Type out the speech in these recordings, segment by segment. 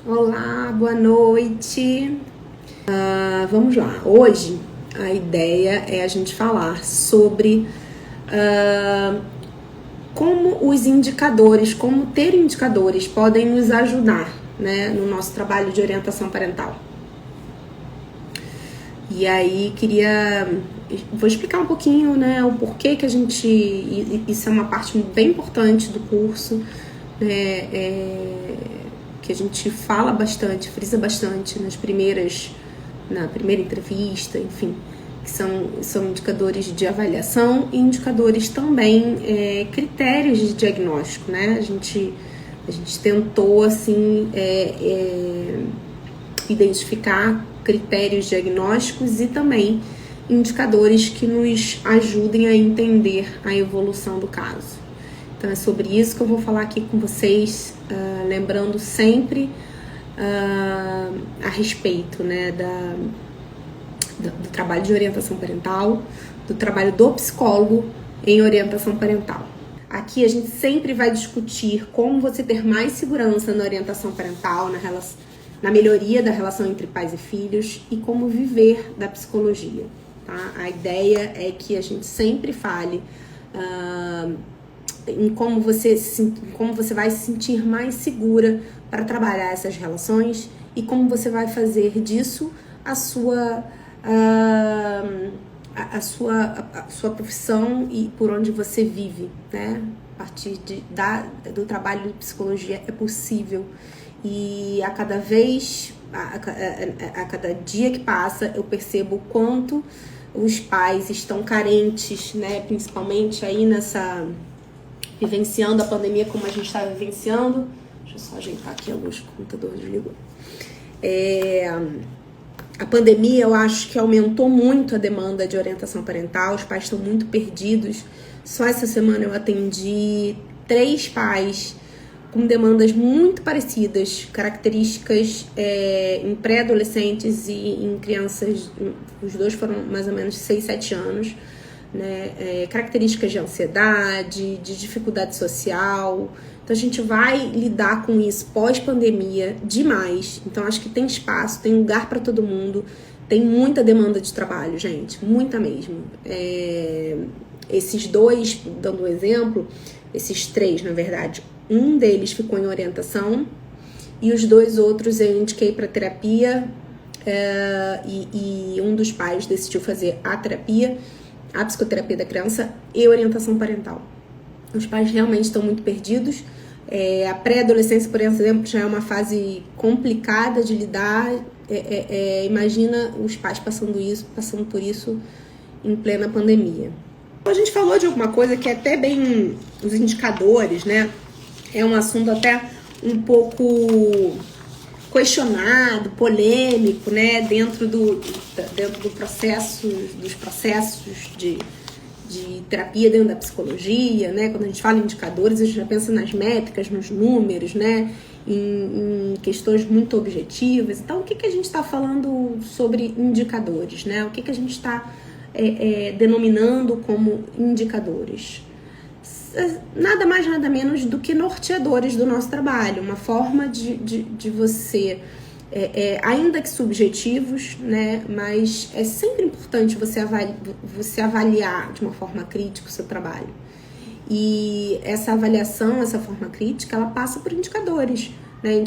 Olá, boa noite. Vamos lá. Hoje a ideia é a gente falar sobre como os indicadores, como ter indicadores podem nos ajudar, né, no nosso trabalho de orientação parental. E aí vou explicar um pouquinho, né, o porquê que a gente, isso é uma parte bem importante do curso, né, que a gente fala bastante, frisa bastante na primeira entrevista, enfim, que são indicadores de avaliação e indicadores também, critérios de diagnóstico, né? A gente tentou, assim, identificar critérios diagnósticos e também indicadores que nos ajudem a entender a evolução do caso. Então é sobre isso que eu vou falar aqui com vocês, lembrando sempre a respeito, né, do trabalho de orientação parental, do trabalho do psicólogo em orientação parental. Aqui a gente sempre vai discutir como você ter mais segurança na orientação parental, na melhoria da relação entre pais e filhos e como viver da psicologia, tá? A ideia é que a gente sempre fale em como você vai se sentir mais segura para trabalhar essas relações e como você vai fazer disso a sua profissão e por onde você vive, né? A partir do trabalho de psicologia é possível e a cada dia que passa eu percebo o quanto os pais estão carentes, né? Principalmente aí vivenciando a pandemia como a gente está vivenciando. Deixa eu só ajeitar aqui a luz, o computador desligou. A pandemia, eu acho que aumentou muito a demanda de orientação parental, os pais estão muito perdidos. Só essa semana eu atendi 3 pais com demandas muito parecidas, características em pré-adolescentes e em crianças, os dois foram mais ou menos 6, 7 anos, né? Características de ansiedade, de dificuldade social. Então a gente vai lidar com isso pós-pandemia demais. Então acho que tem espaço, tem lugar para todo mundo, tem muita demanda de trabalho, gente, muita mesmo. Esses 2, dando um exemplo, esses 3, na verdade, um deles ficou em orientação e os 2 outros eu indiquei para terapia e um dos pais decidiu fazer a psicoterapia da criança e orientação parental. Os pais realmente estão muito perdidos. A pré-adolescência, por exemplo, já é uma fase complicada de lidar. Imagina os pais passando por isso em plena pandemia. A gente falou de alguma coisa que é até bem os indicadores, né? É um assunto até um pouco questionado, polêmico, né? Dentro do processo, dos processos de terapia dentro da psicologia, né? Quando a gente fala em indicadores, a gente já pensa nas métricas, nos números, né? Em questões muito objetivas. Então, o que a gente está falando sobre indicadores, né? O que a gente está denominando como indicadores? Nada mais, nada menos do que norteadores do nosso trabalho, uma forma de você, ainda que subjetivos, né, mas é sempre importante você avaliar de uma forma crítica o seu trabalho. E essa avaliação, essa forma crítica, ela passa por indicadores, né,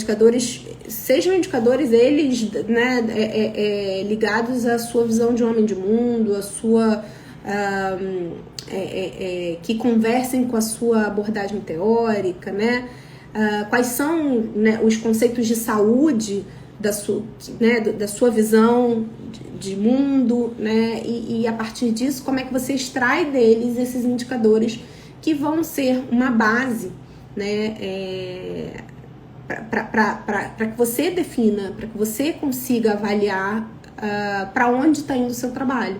sejam indicadores eles, né, ligados à sua visão de homem de mundo, à sua... que conversem com a sua abordagem teórica, né? Quais são, né, os conceitos de saúde da sua visão de mundo, né? E a partir disso, como é que você extrai deles esses indicadores que vão ser uma base, né? Para que você defina, para que você consiga avaliar para onde está indo o seu trabalho.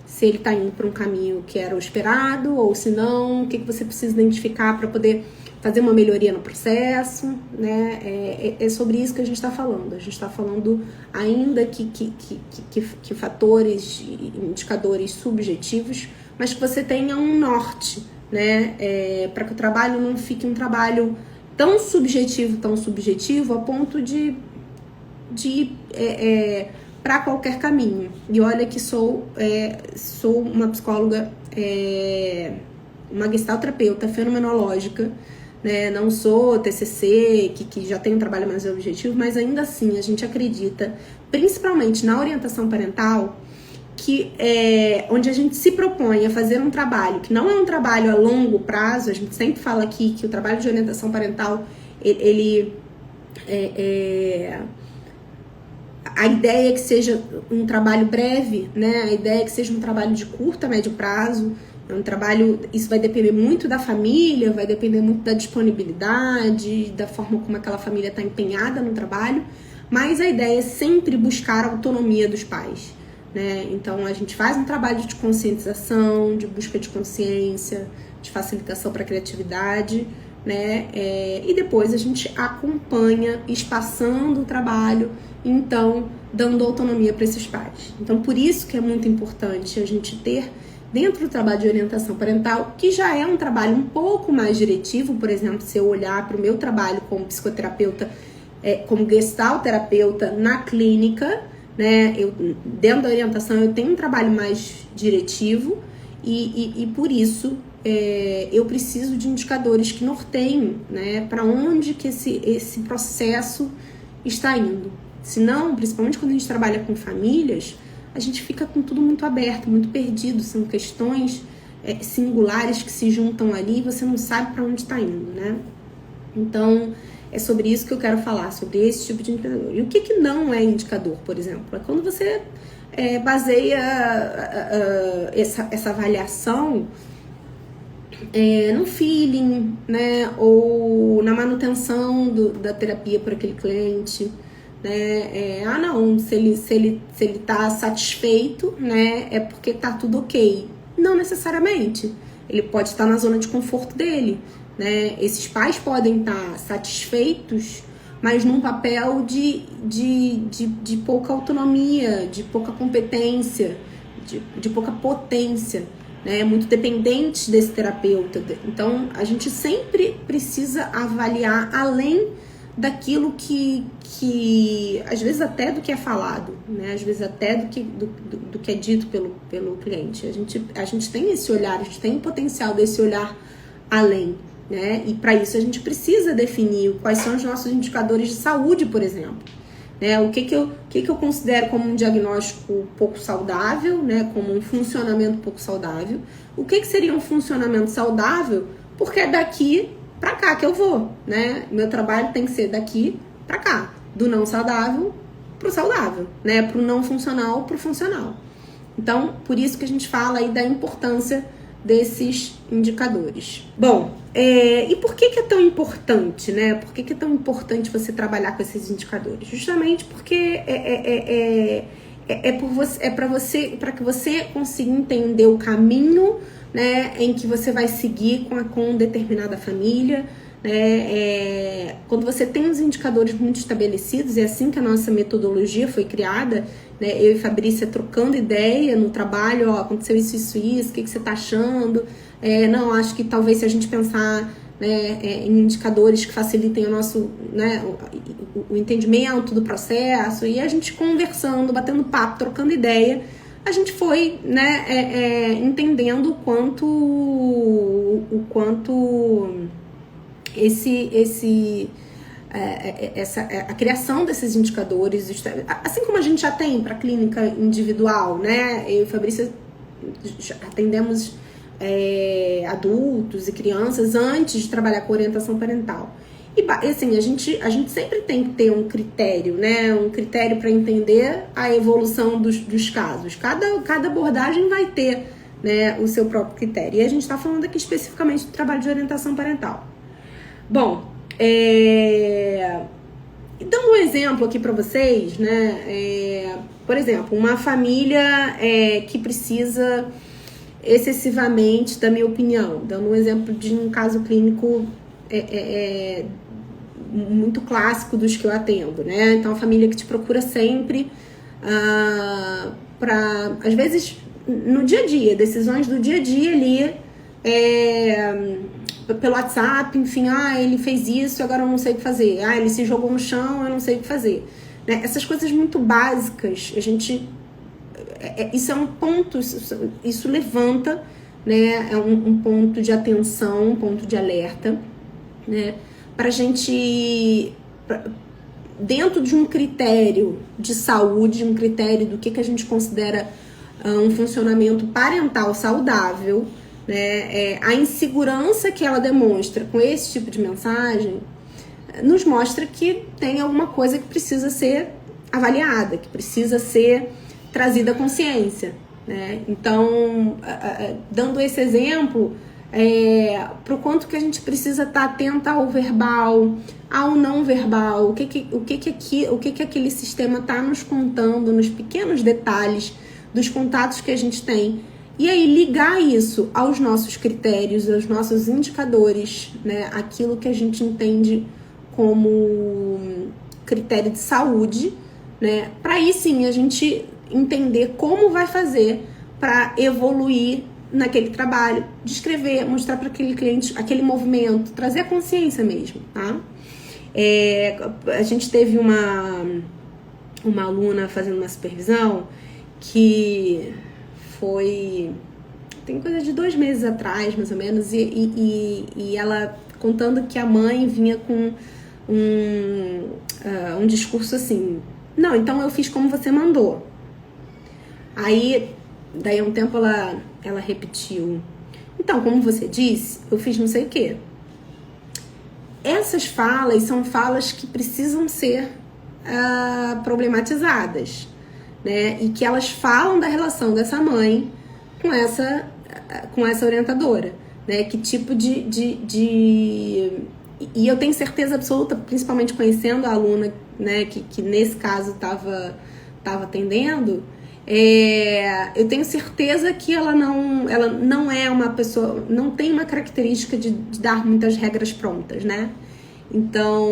Se ele está indo para um caminho que era o esperado, ou se não, o que você precisa identificar para poder fazer uma melhoria no processo, né? É sobre isso que a gente está falando. A gente está falando ainda que fatores, indicadores subjetivos, mas que você tenha um norte, né? Para que o trabalho não fique um trabalho tão subjetivo a ponto de para qualquer caminho. E olha que sou uma psicóloga, uma gestalterapeuta fenomenológica, né? Não sou TCC, que já tem um trabalho mais objetivo, mas ainda assim a gente acredita, principalmente na orientação parental, que onde a gente se propõe a fazer um trabalho que não é um trabalho a longo prazo. A gente sempre fala aqui que o trabalho de orientação parental, a ideia é que seja um trabalho breve, né? A ideia é que seja um trabalho de curto a médio prazo. É um trabalho, isso vai depender muito da família, vai depender muito da disponibilidade, da forma como aquela família está empenhada no trabalho, mas a ideia é sempre buscar a autonomia dos pais, né? Então a gente faz um trabalho de conscientização, de busca de consciência, de facilitação para a criatividade, né? E depois a gente acompanha, espaçando o trabalho, então dando autonomia para esses pais. Então por isso que é muito importante a gente ter dentro do trabalho de orientação parental, que já é um trabalho um pouco mais diretivo. Por exemplo, se eu olhar para o meu trabalho como psicoterapeuta, como gestalterapeuta na clínica, né, dentro da orientação eu tenho um trabalho mais diretivo e por isso eu preciso de indicadores que norteiem, né, para onde que esse processo está indo. Senão, principalmente quando a gente trabalha com famílias, a gente fica com tudo muito aberto, muito perdido. São questões singulares que se juntam ali e você não sabe para onde está indo, né? Então, é sobre isso que eu quero falar, sobre esse tipo de indicador. E o que não é indicador, por exemplo? É quando você baseia essa avaliação no feeling, né? Ou na manutenção da terapia por aquele cliente, né? Não, se ele tá satisfeito, né, é porque tá tudo ok. Não necessariamente. Ele pode estar na zona de conforto dele, né? Esses pais podem estar satisfeitos, mas num papel de pouca autonomia, de pouca competência, de pouca potência, né? Muito dependentes desse terapeuta. Então, a gente sempre precisa avaliar além daquilo que às vezes até do que é falado, né? Às vezes até do que é dito pelo cliente. A gente tem esse olhar, a gente tem o potencial desse olhar além, né? E para isso a gente precisa definir quais são os nossos indicadores de saúde, por exemplo, né? O que eu considero como um diagnóstico pouco saudável, né? Como um funcionamento pouco saudável. O que seria um funcionamento saudável? Porque é daqui pra cá que eu vou, né? Meu trabalho tem que ser daqui pra cá, do não saudável pro saudável, né? Pro não funcional pro funcional. Então, por isso que a gente fala aí da importância desses indicadores. Bom, e por que é tão importante, né? Por que é tão importante você trabalhar com esses indicadores? Justamente porque para que você consiga entender o caminho, né, em que você vai seguir com determinada família, né? Quando você tem os indicadores muito estabelecidos, é assim que a nossa metodologia foi criada, né? Eu e Fabrícia trocando ideia no trabalho, aconteceu isso, o que você tá achando? Não, acho que talvez se a gente pensar, né, em indicadores que facilitem o nosso, né, o entendimento do processo, e a gente conversando, batendo papo, trocando ideia, a gente foi, né, entendendo o quanto a criação desses indicadores, assim como a gente já tem para a clínica individual, né? Eu e Fabrícia atendemos adultos e crianças antes de trabalhar com orientação parental. E assim, a gente sempre tem que ter um critério, né? Um critério para entender a evolução dos casos. Cada abordagem vai ter, né, o seu próprio critério. E a gente está falando aqui especificamente do trabalho de orientação parental. Bom, dando um exemplo aqui para vocês, né? Por exemplo, uma família que precisa excessivamente, da minha opinião, dando um exemplo de um caso clínico muito clássico dos que eu atendo, né? Então, a família que te procura sempre para, às vezes, no dia a dia, decisões do dia a dia ali, pelo WhatsApp, enfim, ele fez isso, agora eu não sei o que fazer. Ele se jogou no chão, eu não sei o que fazer. Né? Essas coisas muito básicas, isso é um ponto, isso levanta, né? É um ponto de atenção, um ponto de alerta, né? Pra gente, dentro de um critério de saúde, um critério do que a gente considera um funcionamento parental saudável, né? A insegurança que ela demonstra com esse tipo de mensagem nos mostra que tem alguma coisa que precisa ser avaliada, que precisa ser trazida à consciência, né? Então, dando esse exemplo, pro quanto que a gente precisa estar atenta ao verbal, ao não verbal, o que aquele sistema está nos contando nos pequenos detalhes dos contatos que a gente tem. E aí ligar isso aos nossos critérios, aos nossos indicadores, né? Aquilo que a gente entende como critério de saúde, né? Para aí sim a gente entender como vai fazer para evoluir naquele trabalho, descrever, mostrar para aquele cliente aquele movimento, trazer a consciência mesmo, tá? A gente teve uma aluna fazendo uma supervisão que tem coisa de 2 meses atrás, mais ou menos, e ela contando que a mãe vinha com um discurso assim: não, então eu fiz como você mandou. Aí, daí a um tempo ela repetiu: então, como você disse, eu fiz não sei o quê. Essas falas são falas que precisam ser problematizadas, né? E que elas falam da relação dessa mãe com essa orientadora, né? Que tipo E eu tenho certeza absoluta, principalmente conhecendo a aluna, né, que nesse caso estava atendendo, eu tenho certeza que ela não é uma pessoa, não tem uma característica de dar muitas regras prontas, né? Então,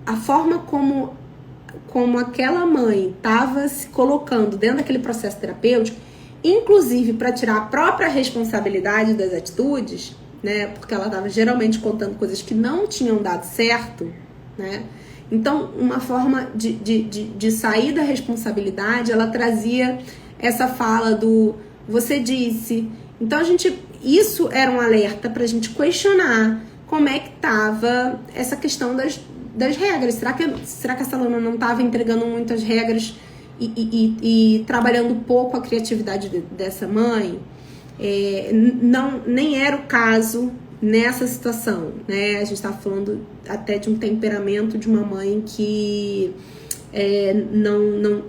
a forma como aquela mãe estava se colocando dentro daquele processo terapêutico, inclusive para tirar a própria responsabilidade das atitudes, né? Porque ela estava geralmente contando coisas que não tinham dado certo, né? Então, uma forma de sair da responsabilidade, ela trazia essa fala do você disse. Então, isso era um alerta para a gente questionar como é que estava essa questão das regras. Será que essa aluna não estava entregando muitas regras e trabalhando pouco a criatividade dessa mãe? Nem era o caso nessa situação, né? A gente estava falando até de um temperamento de uma mãe que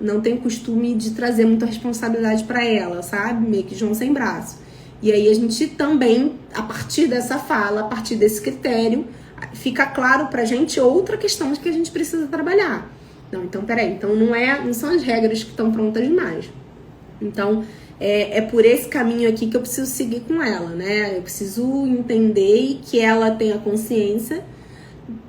não tem costume de trazer muita responsabilidade para ela, sabe? Meio que João sem braço. E aí a gente também, a partir dessa fala, a partir desse critério, fica claro pra gente outra questão que a gente precisa trabalhar. Não, então peraí, então não são as regras que estão prontas demais. Então, é por esse caminho aqui que eu preciso seguir com ela, né? Eu preciso entender e que ela tenha consciência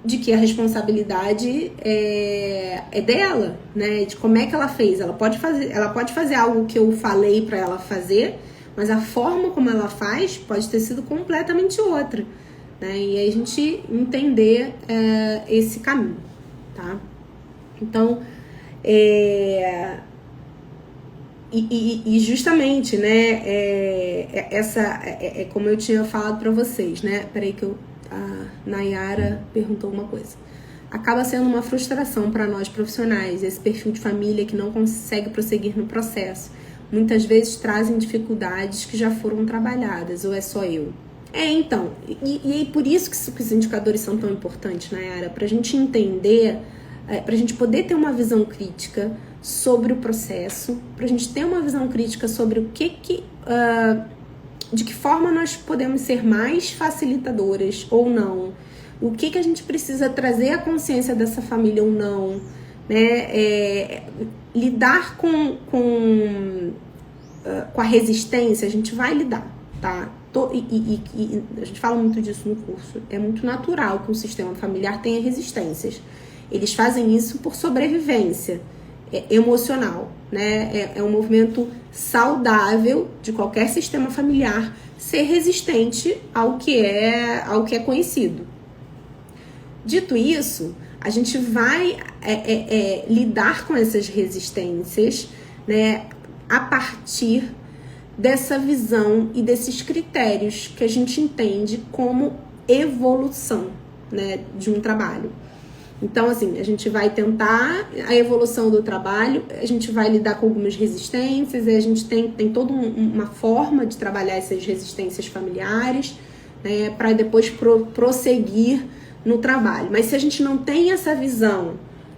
de que a responsabilidade é dela, né? De como é que ela fez. Ela pode fazer algo que eu falei pra ela fazer, mas a forma como ela faz pode ter sido completamente outra, né? E aí a gente entender esse caminho, tá? Então, justamente, né, como eu tinha falado para vocês, né? Peraí que a Nayara perguntou uma coisa. Acaba sendo uma frustração para nós profissionais, esse perfil de família que não consegue prosseguir no processo. Muitas vezes trazem dificuldades que já foram trabalhadas, ou é só eu? Então, e por isso que os indicadores são tão importantes, Nayara, para a gente entender, para a gente poder ter uma visão crítica sobre o processo, para a gente ter uma visão crítica sobre de que forma nós podemos ser mais facilitadoras ou não, o que a gente precisa trazer à consciência dessa família ou não, né? Lidar com a resistência, a gente vai lidar, tá? E a gente fala muito disso no curso. É muito natural que um sistema familiar tenha resistências. Eles fazem isso por sobrevivência. emocional, né? É um movimento saudável de qualquer sistema familiar ser resistente ao que é conhecido. Dito isso, a gente vai lidar com essas resistências, né, a partir dessa visão e desses critérios que a gente entende como evolução, né, de um trabalho. Então, assim, a gente vai tentar a evolução do trabalho, a gente vai lidar com algumas resistências, e a gente tem toda uma forma de trabalhar essas resistências familiares, né, para depois prosseguir no trabalho. Mas se a gente não tem essa visão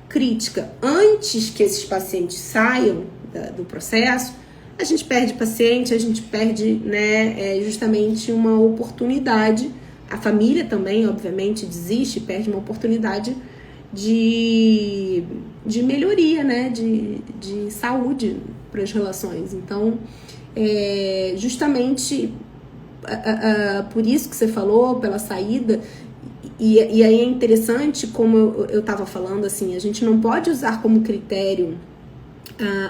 crítica antes que esses pacientes saiam do processo, a gente perde paciente, a gente perde, né, justamente uma oportunidade. A família também, obviamente, desiste, perde uma oportunidade de melhoria, né, de saúde para as relações. Então, justamente por isso que você falou, pela saída, e aí é interessante, como eu estava falando, assim, a gente não pode usar como critério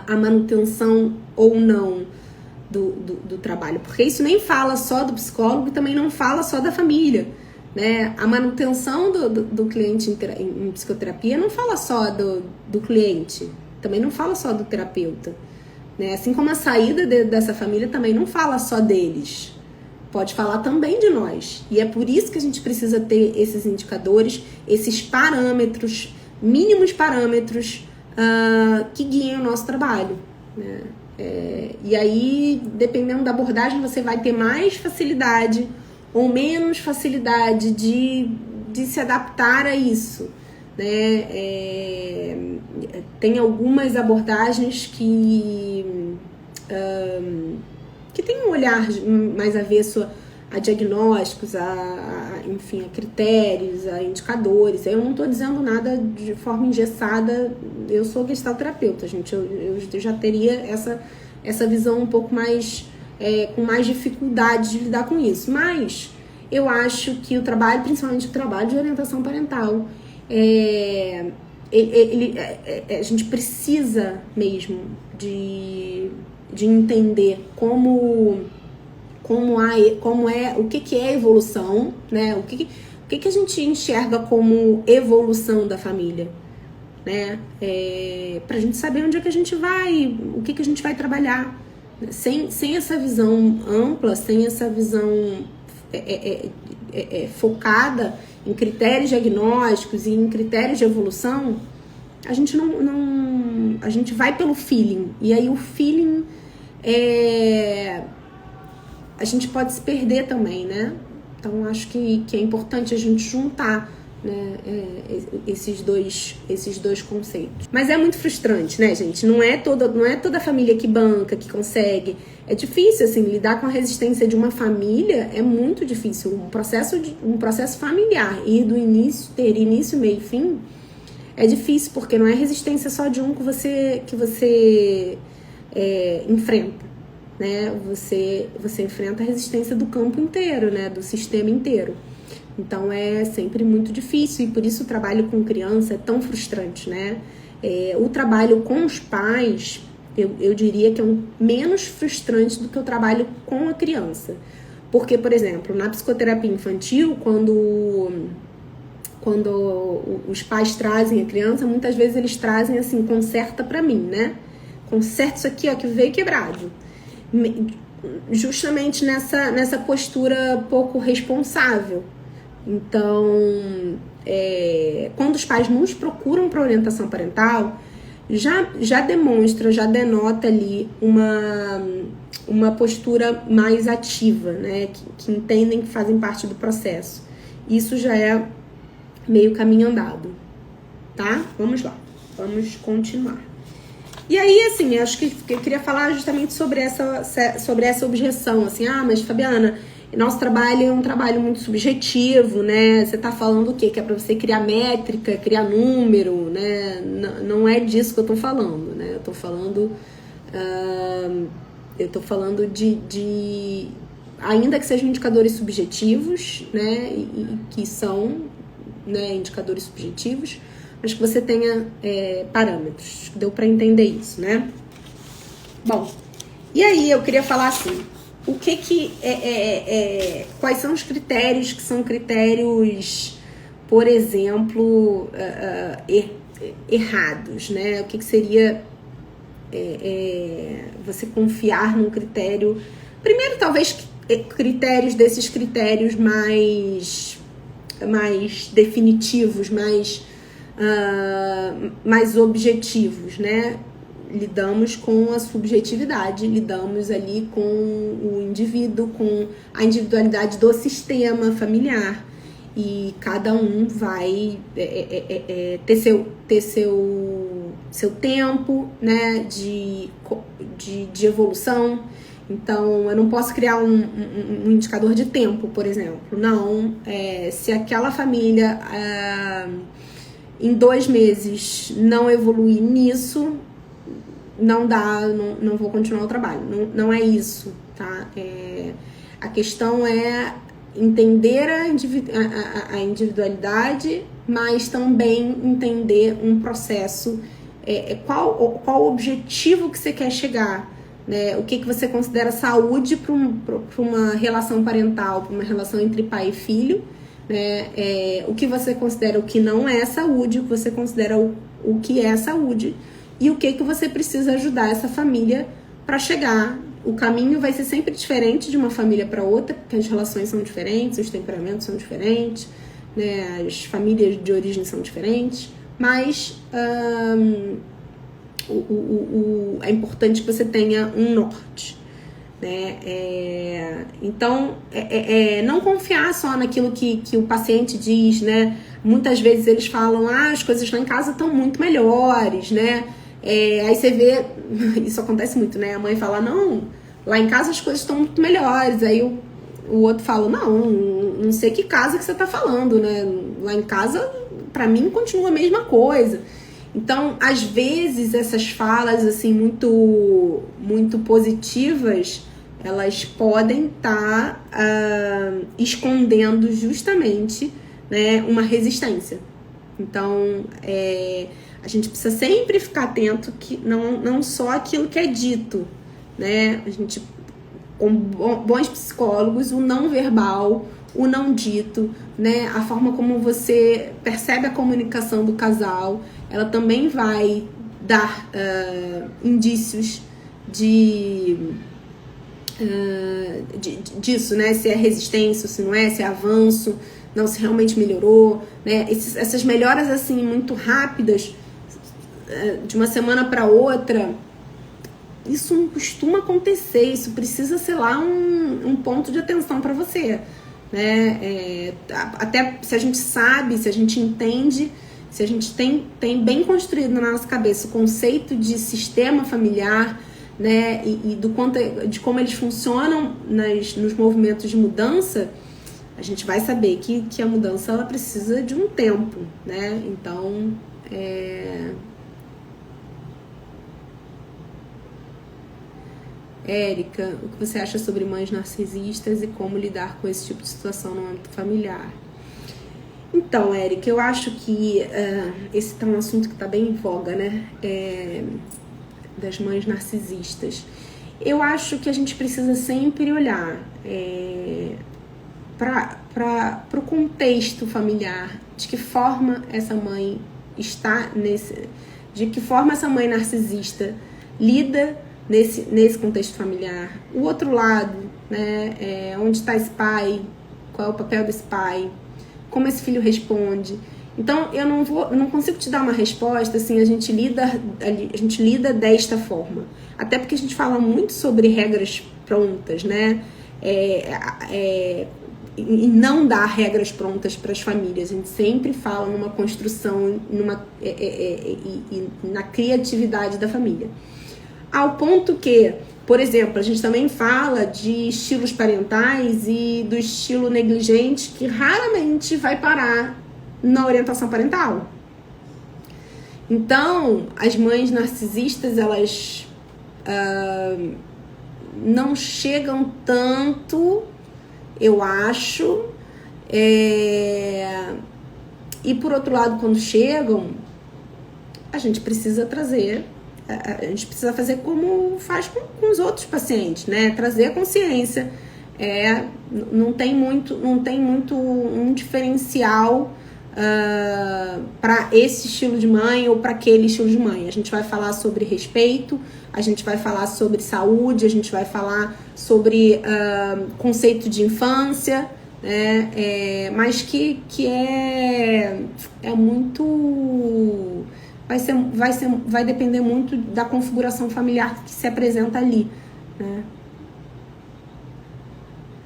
a manutenção ou não do trabalho, porque isso nem fala só do psicólogo e também não fala só da família, né? A manutenção do cliente em psicoterapia não fala só do cliente, também não fala só do terapeuta, né? Assim como a saída dessa família também não fala só deles, pode falar também de nós. E é por isso que a gente precisa ter esses indicadores, esses parâmetros, mínimos parâmetros que guiem o nosso trabalho, né? E aí, dependendo da abordagem, você vai ter mais facilidade ou menos facilidade de se adaptar a isso, né? Tem algumas abordagens que tem um olhar mais avesso a diagnósticos, enfim, a critérios, a indicadores. Eu não estou dizendo nada de forma engessada, eu sou gestalterapeuta, gente, eu já teria essa visão um pouco mais, com mais dificuldade de lidar com isso. Mas eu acho que o trabalho, principalmente o trabalho de orientação parental, a gente precisa mesmo de entender o que é evolução, né? O que a gente enxerga como evolução da família, né? Pra gente saber onde é que a gente vai, o que a gente vai trabalhar. Sem essa visão ampla, sem essa visão focada em critérios diagnósticos e em critérios de evolução, a gente a gente vai pelo feeling. E aí o feeling a gente pode se perder também, né? Então acho que é importante a gente juntar, né, esses dois conceitos. Mas é muito frustrante, né, gente? Não é toda família que banca, que consegue. É difícil, assim, lidar com a resistência de uma família é muito difícil. Um processo familiar e ter início, meio e fim é difícil, porque não é resistência só de um que você enfrenta, né? Você enfrenta a resistência do campo inteiro, né? Do sistema inteiro. Então é sempre muito difícil, e por isso o trabalho com criança é tão frustrante, né? O trabalho com os pais, eu diria que é menos frustrante do que o trabalho com a criança. Porque, por exemplo, na psicoterapia infantil, quando os pais trazem a criança, muitas vezes eles trazem assim, conserta pra mim, né? Conserta isso aqui, ó, que veio quebrado. Justamente nessa postura pouco responsável. Então, quando os pais nos procuram para orientação parental, já denota ali uma postura mais ativa, né? Que entendem que fazem parte do processo. Isso já é meio caminho andado, tá? Vamos lá, vamos continuar. E aí, assim, acho que eu queria falar justamente sobre essa objeção, assim, mas Fabiana, nosso trabalho é um trabalho muito subjetivo, né? Você tá falando o quê? Que é pra você criar métrica, criar número, né? Não é disso que eu tô falando, né? Eu tô falando de ainda que sejam indicadores subjetivos, né? E que são, né, indicadores subjetivos, mas que você tenha parâmetros. Deu para entender isso, né? Bom, e aí eu queria falar assim, quais são os critérios que são critérios, por exemplo, errados, né? O que seria você confiar num critério... Primeiro, talvez, desses critérios mais definitivos, mais objetivos, né? Lidamos com a subjetividade, lidamos ali com o indivíduo, com a individualidade do sistema familiar, e cada um vai ter seu tempo, né, de evolução. Então, eu não posso criar um indicador de tempo, por exemplo. Não, se aquela família em 2 meses não evoluir nisso, não dá, não vou continuar o trabalho. Não é isso, tá? A questão é entender a individualidade, mas também entender um processo, qual o objetivo que você quer chegar, né? O que você considera saúde para uma relação parental, para uma relação entre pai e filho, né? O que você considera o que não é saúde, o que você considera o que é saúde, e o que você precisa ajudar essa família para chegar. O caminho vai ser sempre diferente de uma família para outra, porque as relações são diferentes, os temperamentos são diferentes, né? As famílias de origem são diferentes, mas é importante que você tenha um norte, né? Então, não confiar só naquilo que o paciente diz, né? Muitas vezes eles falam, as coisas lá em casa estão muito melhores, né? Aí você vê, isso acontece muito, né? A mãe fala, não, lá em casa as coisas estão muito melhores. Aí o outro fala, não sei que casa que você tá falando, né? Lá em casa, pra mim, continua a mesma coisa. Então, às vezes, essas falas, assim, muito, muito positivas, elas podem estar escondendo justamente, né, uma resistência. Então, a gente precisa sempre ficar atento que não só aquilo que é dito, né? A gente, com bons psicólogos, o não verbal, o não dito, né? A forma como você percebe a comunicação do casal, ela também vai dar indícios disso, né? Se é resistência, se não é, se é avanço, não, se realmente melhorou, né? Essas melhoras assim muito rápidas, de uma semana para outra, isso não costuma acontecer. Isso precisa ser lá um ponto de atenção para você, né? Até se a gente sabe, se a gente entende, se a gente tem bem construído na nossa cabeça o conceito de sistema familiar, né? E de como eles funcionam nos movimentos de mudança, a gente vai saber que a mudança ela precisa de um tempo, né? Então, Érica, o que você acha sobre mães narcisistas e como lidar com esse tipo de situação no âmbito familiar? Então, Érica, eu acho que esse tá um assunto que tá bem em voga, né? Das mães narcisistas. Eu acho que a gente precisa sempre olhar para o contexto familiar, de que forma essa mãe está de que forma essa mãe narcisista lida nesse contexto familiar. O outro lado, né, onde está esse pai, qual é o papel desse pai, como esse filho responde. Então, eu não consigo te dar uma resposta assim, a gente lida desta forma. Até porque a gente fala muito sobre regras prontas, né? E não dar regras prontas para as famílias. A gente sempre fala numa construção, na criatividade da família. Ao ponto que, por exemplo, a gente também fala de estilos parentais e do estilo negligente, que raramente vai parar na orientação parental. Então, as mães narcisistas, elas não chegam tanto, eu acho, e por outro lado, quando chegam, a gente precisa trazer, a gente precisa fazer como faz com os outros pacientes, né? Trazer a consciência. Não tem muito um diferencial para esse estilo de mãe ou para aquele estilo de mãe. A gente vai falar sobre respeito, a gente vai falar sobre saúde, a gente vai falar sobre conceito de infância, né? Mas que é muito... Vai depender muito da configuração familiar que se apresenta ali, né?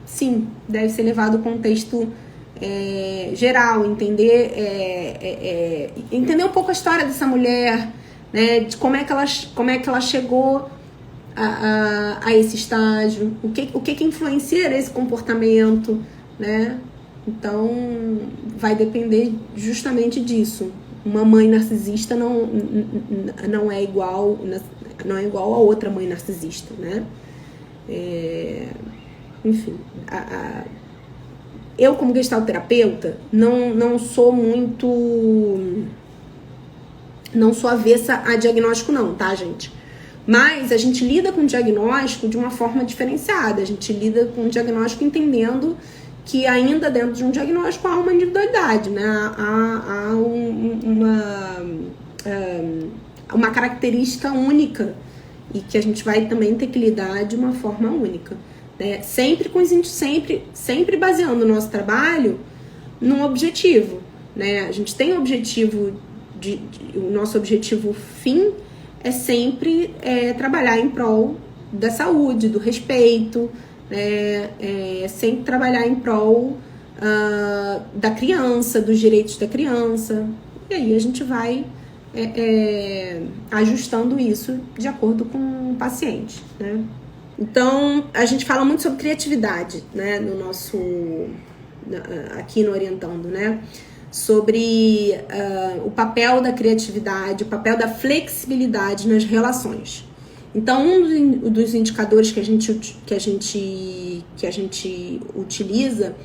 Sim, deve ser levado o contexto geral, entender um pouco a história dessa mulher, né, de como é que ela chegou a esse estágio, o que influencia esse comportamento, né? Então, vai depender justamente disso. Uma mãe narcisista não é igual a outra mãe narcisista, né? Enfim, eu como gestalterapeuta não sou avessa a diagnóstico não, tá, gente? Mas a gente lida com o diagnóstico de uma forma diferenciada. A gente lida com o diagnóstico entendendo que ainda dentro de um diagnóstico há uma individualidade, né? Há uma característica única e que a gente vai também ter que lidar de uma forma única, né? Sempre baseando o nosso trabalho num objetivo, né? A gente tem um objetivo, o nosso objetivo fim é sempre trabalhar em prol da saúde, do respeito, né? Sempre trabalhar em prol da criança, dos direitos da criança. E aí a gente vai ajustando isso de acordo com o paciente, né? Então, a gente fala muito sobre criatividade, né, aqui no Orientando, né? Sobre o papel da criatividade, o papel da flexibilidade nas relações. Então, um dos indicadores que a gente utiliza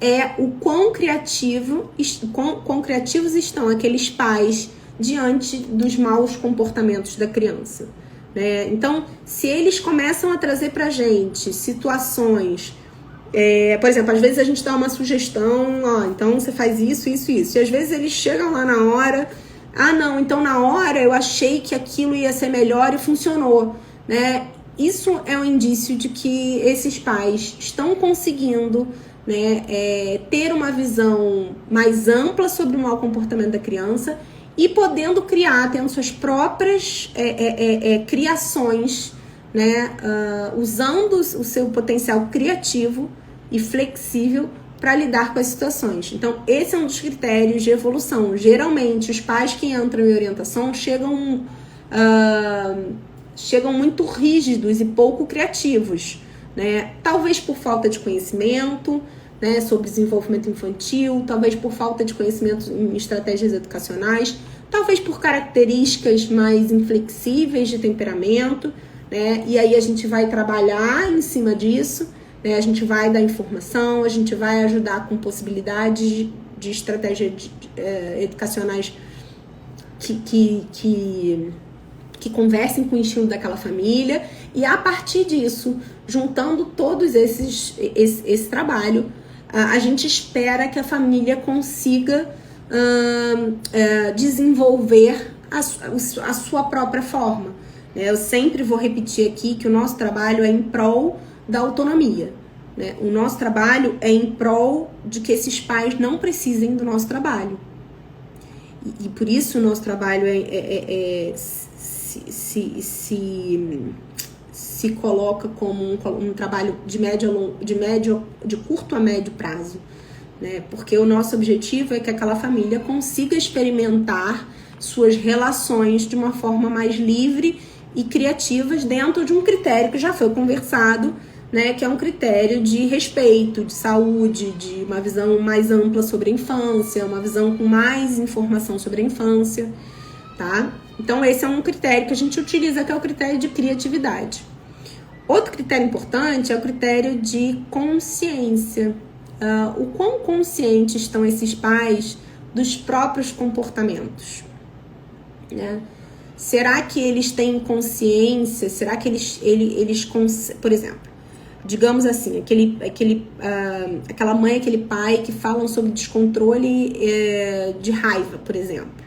é o quão criativos estão aqueles pais diante dos maus comportamentos da criança, né? Então, se eles começam a trazer pra gente situações, por exemplo, às vezes a gente dá uma sugestão, então você faz isso, isso, isso, e às vezes eles chegam lá na hora, não, então na hora eu achei que aquilo ia ser melhor e funcionou, né? Isso é um indício de que esses pais estão conseguindo, né, ter uma visão mais ampla sobre o mau comportamento da criança e podendo tendo suas próprias criações, né, usando o seu potencial criativo e flexível para lidar com as situações. Então, esse é um dos critérios de evolução. Geralmente, os pais que entram em orientação chegam muito rígidos e pouco criativos, né? Talvez por falta de conhecimento, né, sobre desenvolvimento infantil, talvez por falta de conhecimento em estratégias educacionais, talvez por características mais inflexíveis de temperamento, né? E aí a gente vai trabalhar em cima disso, né? A gente vai dar informação, a gente vai ajudar com possibilidades de estratégias educacionais que conversem com o estilo daquela família, e a partir disso, juntando todos esse trabalho, a gente espera que a família consiga desenvolver a sua própria forma, né? Eu sempre vou repetir aqui que o nosso trabalho é em prol da autonomia, né? O nosso trabalho é em prol de que esses pais não precisem do nosso trabalho. E por isso o nosso trabalho se coloca como um trabalho de curto a médio prazo, né? Porque o nosso objetivo é que aquela família consiga experimentar suas relações de uma forma mais livre e criativas dentro de um critério que já foi conversado, né? Que é um critério de respeito, de saúde, de uma visão mais ampla sobre a infância, uma visão com mais informação sobre a infância, tá? Então esse é um critério que a gente utiliza, que é o critério de criatividade. Outro critério importante é o critério de consciência. O quão conscientes estão esses pais dos próprios comportamentos, né? Será que eles têm consciência? Será que por exemplo, digamos assim, aquela mãe, aquele pai que falam sobre descontrole de raiva, por exemplo.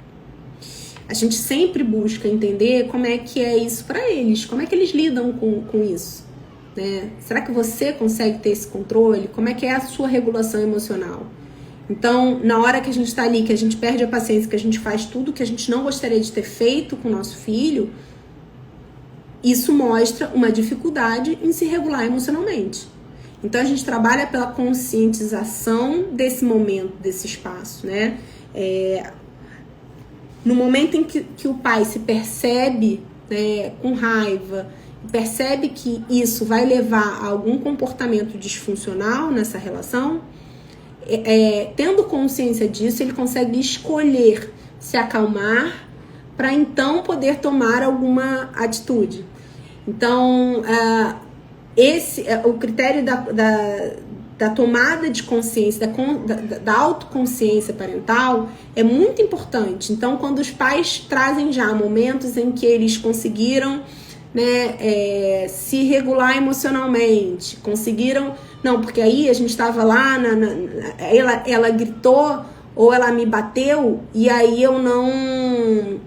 A gente sempre busca entender como é que é isso para eles, como é que eles lidam com isso, né? Será que você consegue ter esse controle? Como é que é a sua regulação emocional? Então, na hora que a gente tá ali, que a gente perde a paciência, que a gente faz tudo que a gente não gostaria de ter feito com o nosso filho, isso mostra uma dificuldade em se regular emocionalmente. Então, a gente trabalha pela conscientização desse momento, desse espaço, né? No momento em que o pai se percebe, né, com raiva, percebe que isso vai levar a algum comportamento disfuncional nessa relação, tendo consciência disso, ele consegue escolher se acalmar para então poder tomar alguma atitude. Então, o critério da tomada de consciência, da autoconsciência parental é muito importante. Então, quando os pais trazem já momentos em que eles conseguiram, né, se regular emocionalmente, conseguiram... Não, porque aí a gente estava lá, ela gritou ou ela me bateu e aí eu não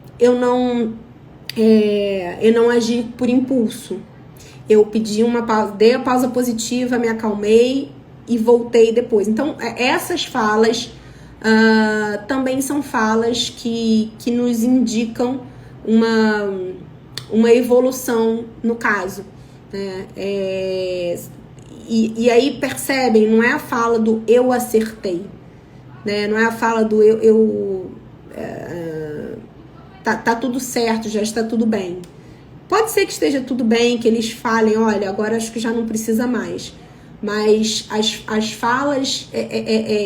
agi por impulso. Eu pedi uma pausa, dei a pausa positiva, me acalmei e voltei depois. Então, essas falas também são falas que nos indicam uma evolução no caso, né? E aí percebem, não é a fala do eu acertei, né? Não é a fala do tá tudo certo, já está tudo bem. Pode ser que esteja tudo bem, que eles falem, olha, agora acho que já não precisa mais. Mas as falas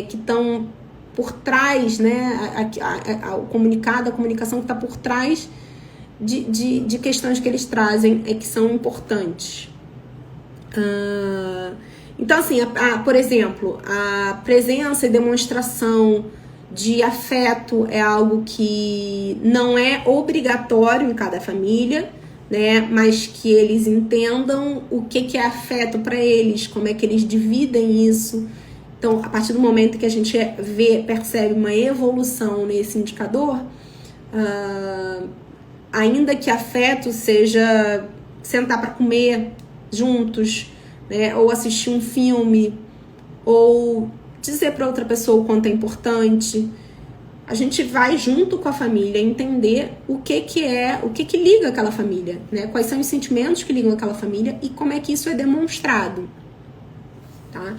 que estão por trás, né? A comunicação que está por trás de questões que eles trazem que são importantes. Então, assim, por exemplo, a presença e demonstração de afeto é algo que não é obrigatório em cada família, né? Mas que eles entendam o que é afeto para eles, como é que eles dividem isso. Então, a partir do momento que a gente percebe uma evolução nesse indicador, ainda que afeto seja sentar para comer juntos, né, ou assistir um filme, ou dizer para outra pessoa o quanto é importante, a gente vai junto com a família entender o que liga aquela família, né? Quais são os sentimentos que ligam aquela família e como é que isso é demonstrado, tá?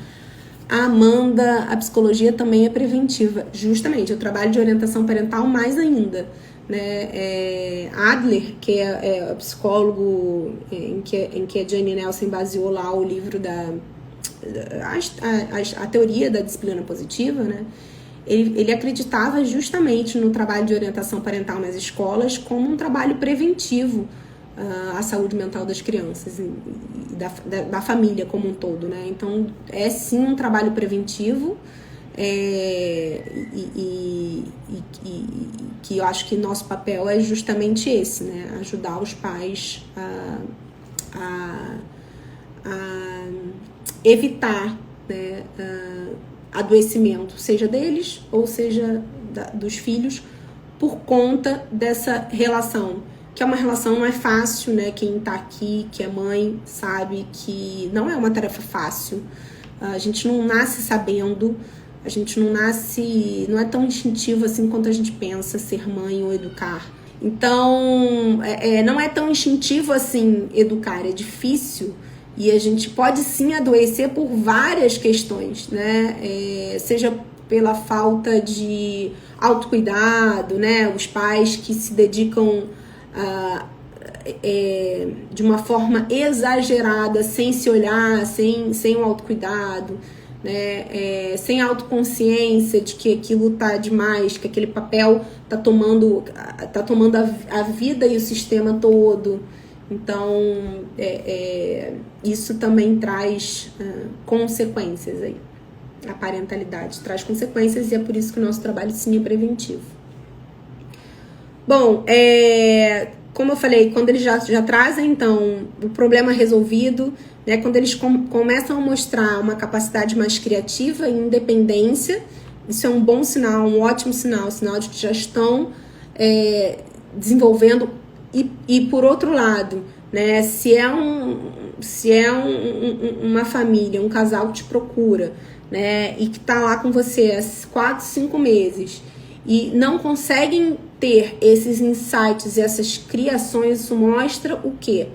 A Amanda, a psicologia também é preventiva. Justamente, o trabalho de orientação parental mais ainda, né? Adler, que é o psicólogo em que a Jane Nelson baseou lá o livro a teoria da disciplina positiva, né? Ele acreditava justamente no trabalho de orientação parental nas escolas como um trabalho preventivo à saúde mental das crianças e da família como um todo, né? Então, é sim um trabalho preventivo que eu acho que nosso papel é justamente esse, né? Ajudar os pais a evitar, né, adoecimento, seja deles ou seja dos filhos, por conta dessa relação, que é uma relação, não é fácil, né? Quem tá aqui, que é mãe, sabe que não é uma tarefa fácil. A gente não nasce sabendo, a gente não é tão instintivo assim quanto a gente pensa ser mãe ou educar. Então, não é tão instintivo assim educar, é difícil. E a gente pode sim adoecer por várias questões, né? Seja pela falta de autocuidado, né? Os pais que se dedicam de uma forma exagerada, sem se olhar, sem o autocuidado, né? Sem autoconsciência de que aquilo tá demais, que aquele papel tá tomando a vida e o sistema todo. Então, isso também traz consequências aí. A parentalidade traz consequências e é por isso que o nosso trabalho sim é preventivo. Bom, como eu falei, quando eles já trazem, então, o problema resolvido, né, quando eles começam a mostrar uma capacidade mais criativa e independência, isso é um bom sinal, um ótimo sinal, sinal de que já estão desenvolvendo. E por outro lado, né, se é uma família, um casal que te procura, né, e que está lá com você há 4, 5 meses e não conseguem ter esses insights e essas criações, isso mostra o quê?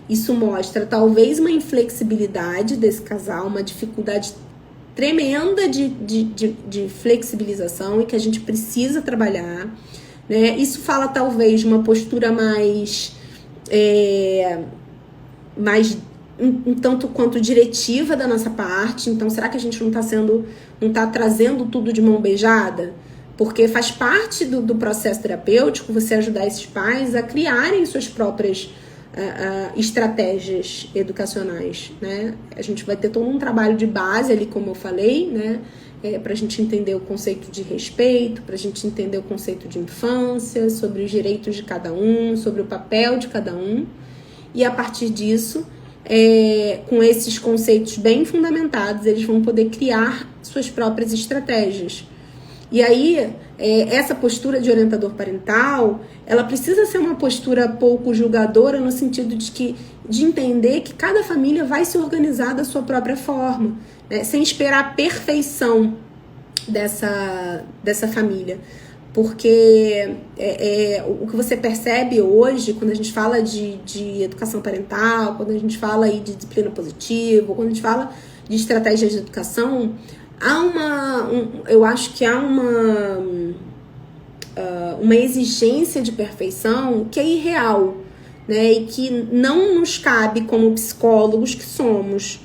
Isso mostra talvez uma inflexibilidade desse casal, uma dificuldade tremenda de flexibilização e que a gente precisa trabalhar, né? Isso fala talvez de uma postura mais um tanto quanto diretiva da nossa parte. Então, será que a gente não está trazendo tudo de mão beijada? Porque faz parte do processo terapêutico você ajudar esses pais a criarem suas próprias estratégias educacionais, né? A gente vai ter todo um trabalho de base ali, como eu falei, né? Para a gente entender o conceito de respeito, para a gente entender o conceito de infância, sobre os direitos de cada um, sobre o papel de cada um. E a partir disso, com esses conceitos bem fundamentados, eles vão poder criar suas próprias estratégias. E aí, essa postura de orientador parental, ela precisa ser uma postura pouco julgadora, no sentido de entender que cada família vai se organizar da sua própria forma, né? Sem esperar a perfeição dessa família. Porque o que você percebe hoje, quando a gente fala de educação parental, quando a gente fala aí de disciplina positiva, quando a gente fala de estratégias de educação, eu acho que há uma exigência de perfeição que é irreal, né? E que não nos cabe, como psicólogos que somos,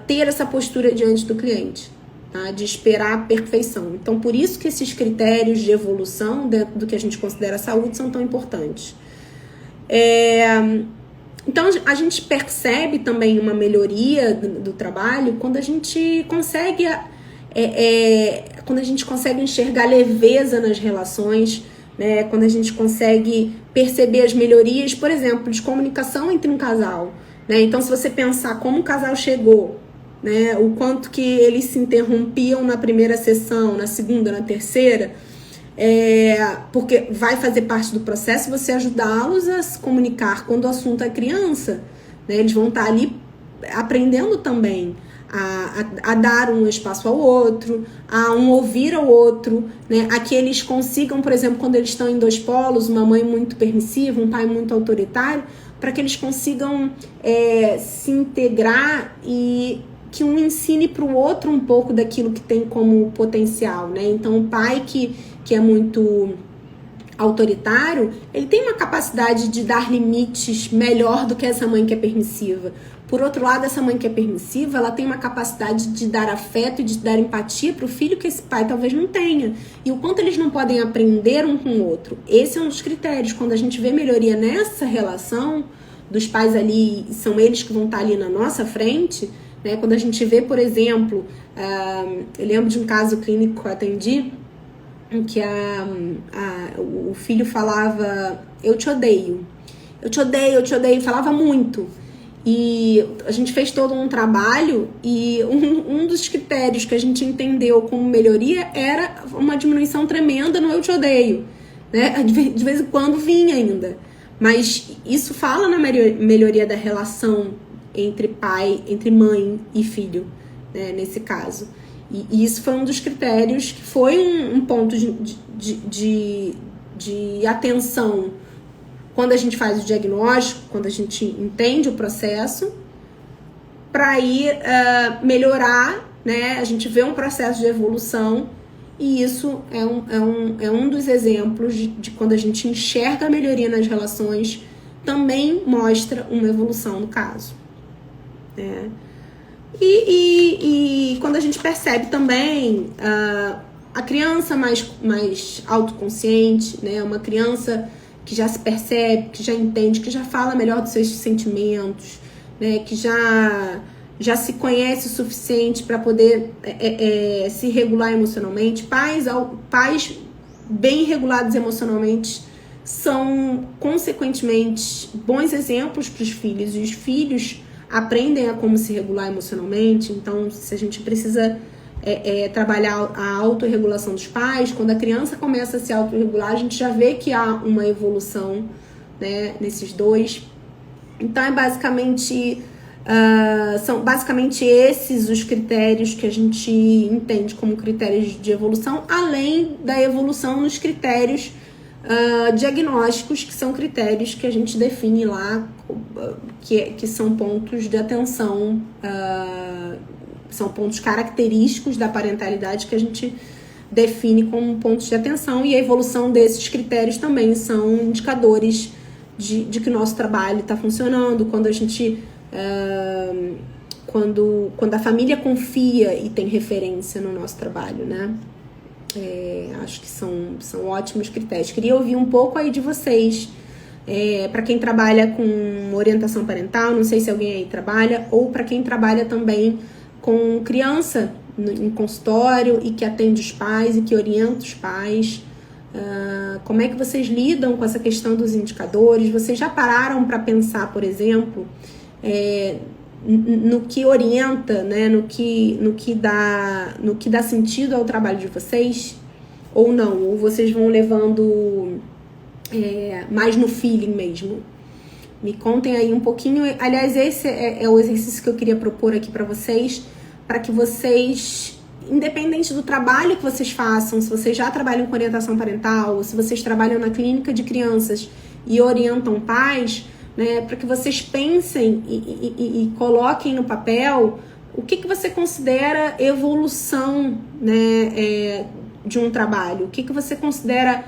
ter essa postura diante do cliente, tá? De esperar a perfeição. Então, por isso que esses critérios de evolução dentro do que a gente considera saúde são tão importantes. Então, a gente percebe também uma melhoria do trabalho quando a gente consegue enxergar leveza nas relações, né? Quando a gente consegue perceber as melhorias, por exemplo, de comunicação entre um casal, né? Então, se você pensar como o casal chegou, né? O quanto que eles se interrompiam na primeira sessão, na segunda, na terceira, porque vai fazer parte do processo você ajudá-los a se comunicar quando o assunto é criança, né? Eles vão estar ali aprendendo também a dar um espaço ao outro, a um ouvir ao outro, né? A que eles consigam, por exemplo, quando eles estão em dois polos, uma mãe muito permissiva, um pai muito autoritário, para que eles consigam se integrar e que um ensine para o outro um pouco daquilo que tem como potencial, né? Então, o pai que é muito autoritário, ele tem uma capacidade de dar limites melhor do que essa mãe que é permissiva. Por outro lado, essa mãe que é permissiva, ela tem uma capacidade de dar afeto e de dar empatia para o filho que esse pai talvez não tenha. E o quanto eles não podem aprender um com o outro. Esse é um dos critérios. Quando a gente vê melhoria nessa relação dos pais ali, são eles que vão estar ali na nossa frente, né? Quando a gente vê, por exemplo, eu lembro de um caso clínico que eu atendi, em que o filho falava: eu te odeio, eu te odeio, eu te odeio, falava muito. E a gente fez todo um trabalho e um dos critérios que a gente entendeu como melhoria era uma diminuição tremenda no eu te odeio, né? De vez em quando vinha ainda, mas isso fala na melhoria da relação entre mãe e filho, né, nesse caso. E isso foi um dos critérios que foi um ponto de atenção quando a gente faz o diagnóstico, quando a gente entende o processo, para ir melhorar, né? A gente vê um processo de evolução e isso é um dos exemplos de quando a gente enxerga a melhoria nas relações, também mostra uma evolução no caso, né? E quando a gente percebe também a criança mais autoconsciente, né? Uma criança que já se percebe, que já entende, que já fala melhor dos seus sentimentos, né? Que já se conhece o suficiente para poder se regular emocionalmente. Pais bem regulados emocionalmente são, consequentemente, bons exemplos para os filhos, e os filhos aprendem a como se regular emocionalmente. Então, se a gente precisa trabalhar a autorregulação dos pais, quando a criança começa a se autorregular, a gente já vê que há uma evolução, né, nesses dois. Então, são basicamente esses os critérios que a gente entende como critérios de evolução, além da evolução nos critérios diagnósticos, que são critérios que a gente define lá, que são pontos de atenção, são pontos característicos da parentalidade que a gente define como pontos de atenção, e a evolução desses critérios também são indicadores de que o nosso trabalho está funcionando, quando a gente quando a família confia e tem referência no nosso trabalho, né? Acho que são ótimos critérios. Queria ouvir um pouco aí de vocês, para quem trabalha com orientação parental, não sei se alguém aí trabalha, ou para quem trabalha também com criança em consultório e que atende os pais e que orienta os pais. Como é que vocês lidam com essa questão dos indicadores? Vocês já pararam para pensar, por exemplo, no que orienta, né, no que dá sentido ao trabalho de vocês, ou não? Ou vocês vão levando mais no feeling mesmo? Me contem aí um pouquinho. Aliás, esse é o exercício que eu queria propor aqui para vocês, para que vocês, independente do trabalho que vocês façam, se vocês já trabalham com orientação parental, ou se vocês trabalham na clínica de crianças e orientam pais, né, para que vocês pensem e coloquem no papel o que você considera evolução, né, de um trabalho, o que você considera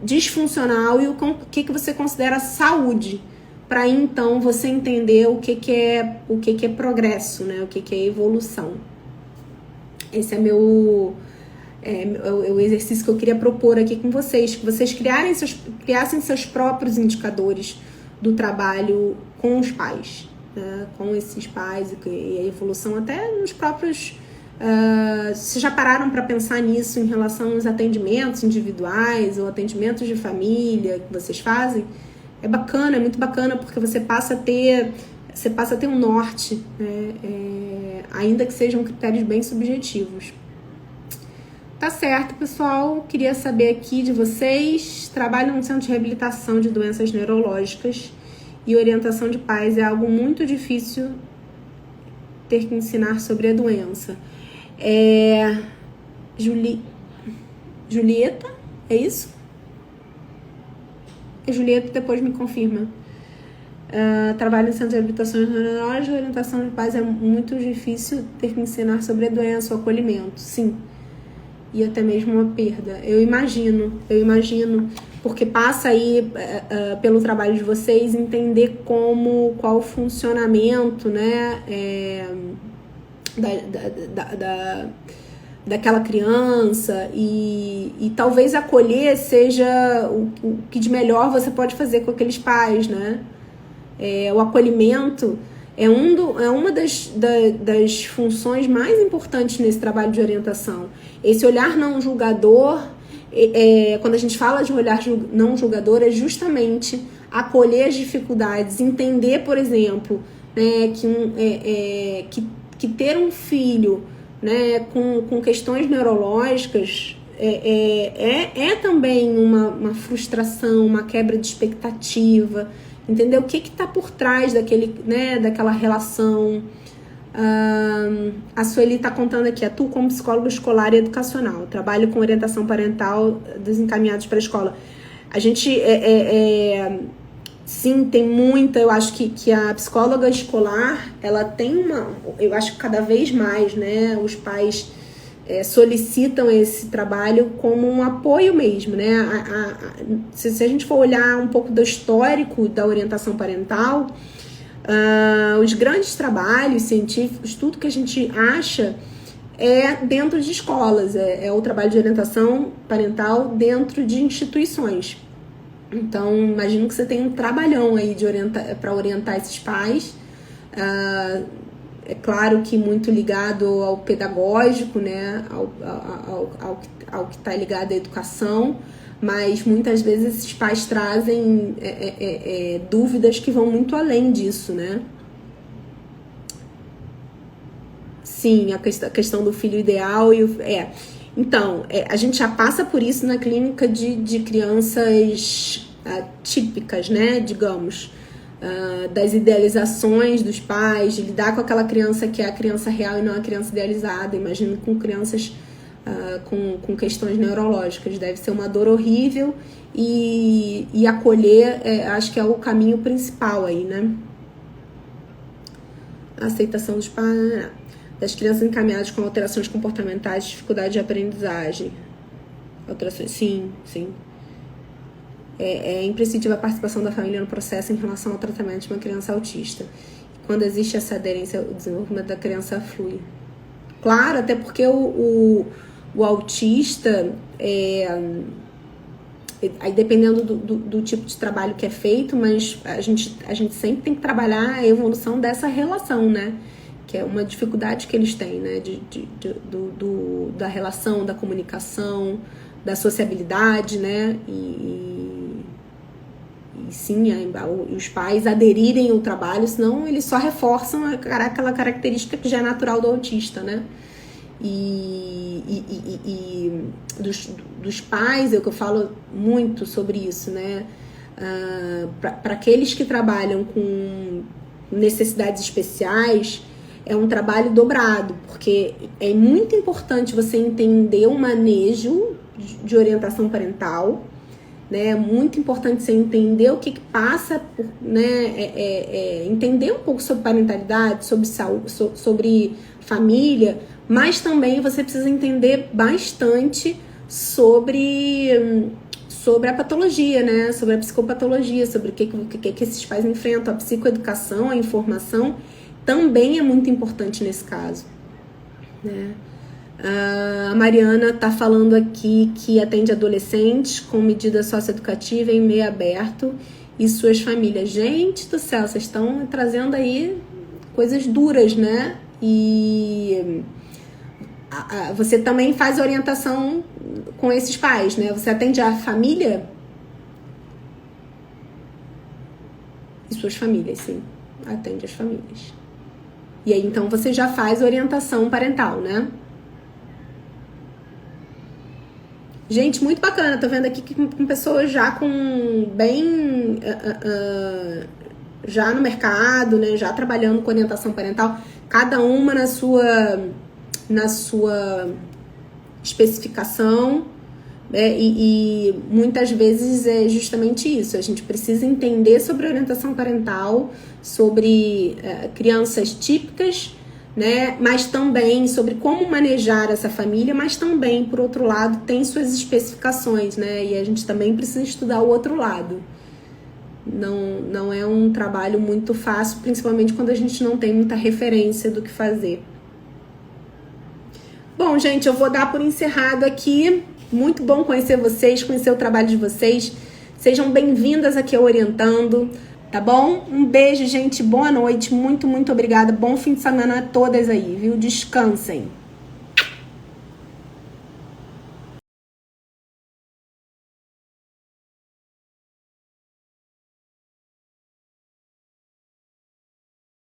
disfuncional e o que você considera saúde, para então você entender o que é progresso, né, o que é evolução. Esse é o exercício que eu queria propor aqui com vocês, que vocês criassem seus próprios indicadores do trabalho com os pais, né? Com esses pais e a evolução até nos próprios... vocês já pararam para pensar nisso em relação aos atendimentos individuais ou atendimentos de família que vocês fazem? É bacana, é muito bacana, porque você passa a ter um norte, né? Ainda que sejam critérios bem subjetivos. Tá certo, pessoal. Queria saber aqui de vocês. Trabalho no centro de reabilitação de doenças neurológicas e orientação de pais. É algo muito difícil ter que ensinar sobre a doença. Julieta, é isso? Julieta, depois me confirma. Trabalho no centro de reabilitação neurológica e orientação de pais. É muito difícil ter que ensinar sobre a doença, o acolhimento. Sim. E até mesmo uma perda. Eu imagino, porque passa aí pelo trabalho de vocês entender qual o funcionamento, né, daquela criança, e talvez acolher seja o que de melhor você pode fazer com aqueles pais, né? O acolhimento é uma das funções mais importantes nesse trabalho de orientação. Esse olhar não julgador, quando a gente fala de um olhar não julgador, é justamente acolher as dificuldades, entender, por exemplo, né, que ter um filho, né, com questões neurológicas é também uma frustração, uma quebra de expectativa. Entender o que está por trás daquela relação. A Sueli está contando aqui: atuo como psicólogo escolar e educacional, trabalho com orientação parental dos encaminhados para a escola. A gente, sim, tem muita. Eu acho que a psicóloga escolar, ela tem eu acho que cada vez mais, né, os pais solicitam esse trabalho como um apoio mesmo, né? Se a gente for olhar um pouco do histórico da orientação parental, os grandes trabalhos científicos, tudo que a gente acha dentro de escolas, é o trabalho de orientação parental dentro de instituições. Então, imagino que você tem um trabalhão aí para orientar esses pais. É claro que muito ligado ao pedagógico, né, ao que está ligado à educação, mas muitas vezes esses pais trazem dúvidas que vão muito além disso, né? Sim, a questão do filho ideal Então, a gente já passa por isso na clínica de crianças típicas, né, digamos, das idealizações dos pais, de lidar com aquela criança que é a criança real e não a criança idealizada. Imagino com crianças com questões neurológicas. Deve ser uma dor horrível e acolher, acho que é o caminho principal aí, né? A aceitação dos pais, das crianças encaminhadas com alterações comportamentais, dificuldade de aprendizagem. Alterações, sim. É imprescindível a participação da família no processo em relação ao tratamento de uma criança autista. Quando existe essa aderência, o desenvolvimento da criança flui. Claro, até porque o autista, aí dependendo do tipo de trabalho que é feito, mas a gente sempre tem que trabalhar a evolução dessa relação, né? Que é uma dificuldade que eles têm, né? Da relação, da comunicação, da sociabilidade, né? E sim, os pais aderirem ao trabalho, senão eles só reforçam aquela característica que já é natural do autista, né? E dos pais, é o que eu falo muito sobre isso, né? Para aqueles que trabalham com necessidades especiais, é um trabalho dobrado, porque é muito importante você entender o manejo de orientação parental, né? É muito importante você entender o que passa por, né? Entender um pouco sobre parentalidade, sobre saúde, sobre família, mas também você precisa entender bastante sobre a patologia, né? Sobre a psicopatologia, sobre o que esses pais enfrentam. A psicoeducação, a informação também é muito importante nesse caso, né? A Mariana está falando aqui que atende adolescentes com medida socioeducativa em meio aberto e suas famílias. Gente do céu, vocês estão trazendo aí coisas duras, né? E você também faz orientação com esses pais, né? Você atende a família e suas famílias, sim. Atende as famílias. E aí, então, você já faz orientação parental, né? Gente, muito bacana. Tô vendo aqui que com pessoas já já no mercado, né? Já trabalhando com orientação parental. Cada uma na sua especificação. E muitas vezes é justamente isso. A gente precisa entender sobre orientação parental, sobre crianças típicas, né? Mas também sobre como manejar essa família, mas também, por outro lado, tem suas especificações, né? E a gente também precisa estudar o outro lado. Não é um trabalho muito fácil, principalmente quando a gente não tem muita referência do que fazer. Bom, gente, eu vou dar por encerrado aqui. Muito bom conhecer vocês, conhecer o trabalho de vocês. Sejam bem-vindas aqui ao Orientando, tá bom? Um beijo, gente. Boa noite. Muito, muito obrigada. Bom fim de semana a todas aí, viu? Descansem.